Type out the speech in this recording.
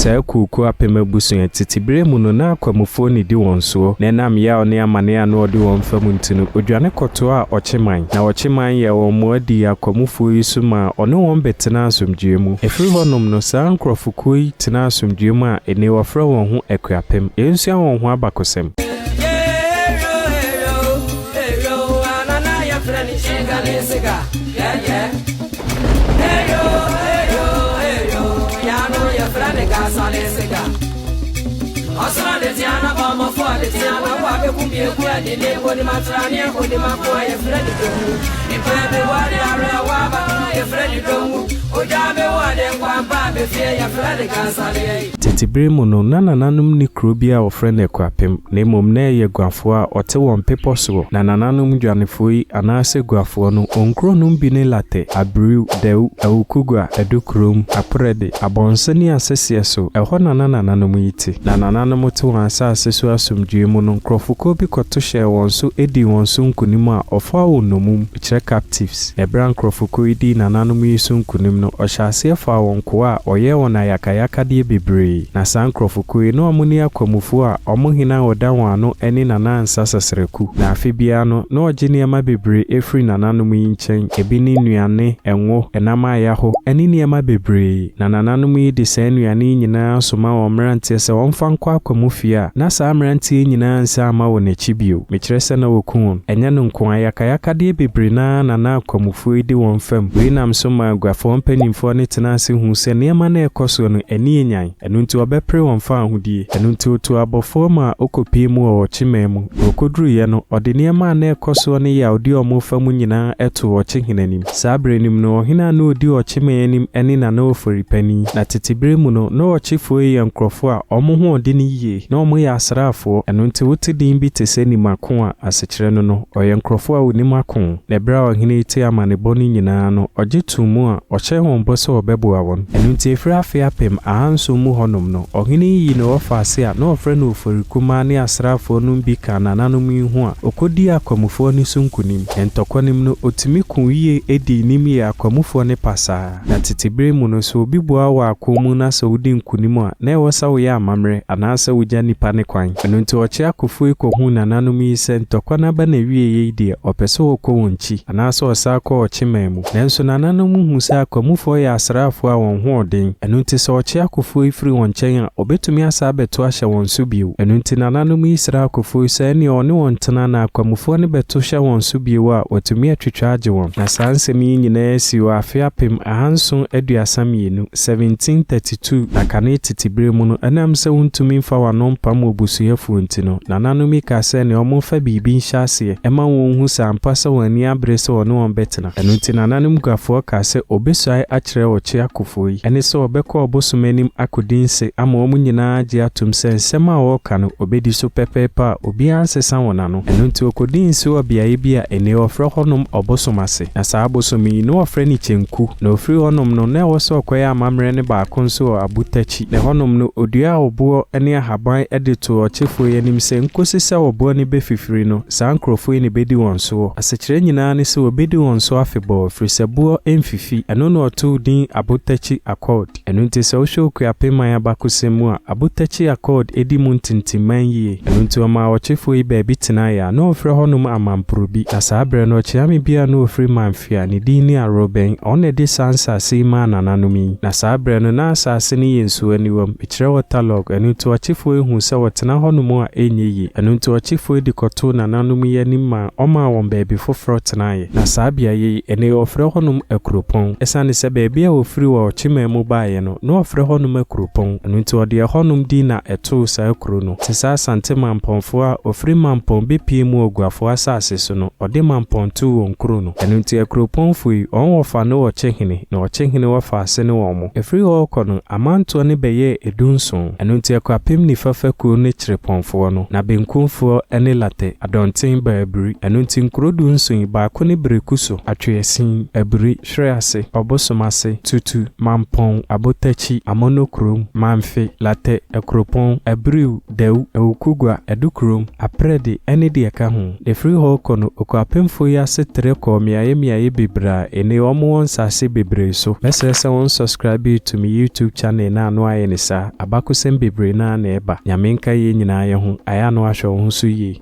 sa Akuapem abusuan titibire mu no na Akwamufo ni di won so na nam ya one amane ano odi won fam ntino odwane koto a ocheman na ocheman ye won muadi Akwamufo yisu ma one won betena asomdwe mu efiri honom no sa nkrofoko yi tena asomdwe mu a ene wofra won ho Akuapem ensu a won ho abakosem Osra de Tiana Bomba for the Tiana Wabe Kumbi Kuadi Nebody Matrania Odimako e Freddy Domu in Pebe Wadi Area Waba e Freddy Domu Ojabe Wadi Kwamba be Fia Freddy Kansale titibire mu no nananum ni krobia o friend Akuapem na mom na ye guafo a ote won pepo so na nananum dwanefo yi anase guafo no onkro num bi ne Larteh abriu deu awukugwa edukrom aprede abonsani asese so eho nananum yiti nananum to wansa aseso asomdwe mu no nkrofoko bi koto hye won so edi won so nkunim a ofa wonnomum kire captives ebra nkrofoko idi nananum yi so nkunim no ohyase fa won ko a oye won ayakayaka de bebre na sankrofoko yi no amuni Akwamufo a omuhina oda wano eni Nana Ansa Sasraku na afebia no na ogene ema bebre efri nananum yi nchen ebi ni nuane enwo enama yaho eni niema bebre na nananum yi de san nuane nyina soma wo mrante se wonfa nkwa Akwamufia na sa mrante nyina nsa ama wo n'echibio mekire se na wokun enya no nko ayakayaka de bebre na Nana Akwamufo idi won fam we nam so ma agwafo mpanimfo ne tenase hu se niema na ekoso no eni enyan enu nti obepre won fa ahudie enu nti otu abofo ma okopie mu o chimemu okoduru ye no ode niema na ekoso ne ya odi omofam nyina eto o chihenanim sabrenim no hina na odi o chimenim eni na ofuripani na titibire mu no na o chifo ye nkrofo a omo ode ni yie na omo ya asrafo enu nti wotidin bi tese ni mako a asechire no oye nkrofo a woni mako na bra o hina iti amane boni nyina no ojetumu a oche won boso obebo awon enu nti efiri apem ahanso mu honom no ohini yi no ofase a no ofre no oforikuma ne asrafo no bi ka nananum ihu a okodi Akwamufo ni sunkunim entokonim no otimi kun yi edi nim ya Akwamufo ne pasa na titibire mu no so obi bua wa akomu na so udi nkunim a na ewosa wo ya amamre anasa wugya nipa ne kwan enu nti oche akofo ikohu nananum yi se ntokona ba na wie yi de opeso okwo wonchi anasa osa ko ochimemu nanso nananum hu sa Akwamufo ya asrafo a won ho oden enu nti so oche akofo ifri won chen a obetumi asa beto ahye won so bio enu nti nananum isra akofo se ne one won tena na Akwamufo ne beto hye won so bio a otumi atwitwa age won na sansem yi nyina si wa Akuapem ahanso aduasam yenu 1732 akane titibire mu no enam se wontumi mfa wanom pam obusuyefo ntino nananum ka se ne omofa bibi nhyase ema won hu sampa se wani abre se won won betena enu nti nananum gafo ka se obesai akire oche akofo yi ene se obekọ obosumanim akodinse ama omu nyina age atum se nsema a woka no obedi so pepepa obi ansesa wona no enu nti okodinse obiaye bia ene ofre honom obosomase na sa abosomi no ofre ni Nkuu na ofri honom no na woso okoya amamre ne baako nso abutachi na honom no odua obo ene ahaban edito ochefo yanim se nkosisa obo ne befifiri no sa nkrofo ne bedi wonso asechire nyina ne se obedi wonso afebo frisebuo emfifi eno no otu din abutachi accord enu nti se osho Akuapem abakosemu a abutachi accord edi mu ntintiman yie enu nti oma ochefo yi ba bi tena ya na ofre honum amamprobi na sabre no chiame bia na ofre Mamfe ne din ni aroben one de sansa sima nananumi na sabre no na asase ne yensu aniwam ikire waterlog enu nti ochefo ehu se wotena honum a enyeyi enu nti ochefo edi koto nananumi yanima oma won ba bi foforo tena ye na sabia yi ene ofre honum Akropong esane se ba bia ofri wa ochimemu baaye no na ofre honum Akropong enu nti ode honum di na eto sa akro no tisa sante Mampongfo a ofri Mampong bepie mu ogwafo asase so no ode Mampong tu won kro no enu nti Akropong fui on wofa no ochehene na ochehene wofa ase ne wo mo efri ho kono amanto ne beye edunson enu nti Akuapem ni fafa ku ne Ponfo no na benkumfo ene Larteh adonten ba abiri eno nti nkrodu nson ba ko ne brekuso atwesin abiri hwease obosomase tutu Mampong abotachi amonokrom Mamfe Larteh Akropong abiri dew ewukugwa edukrom aprede ene de ka ho de free ho kono Akuapemfo ya setre ko miaye bebra ene omo won sase bebre so mesese won subscribe to me YouTube channel na anu aye ne sa abakosem bebre na eba nyamenka ye nyina ye ho aya no ahwe ho so yi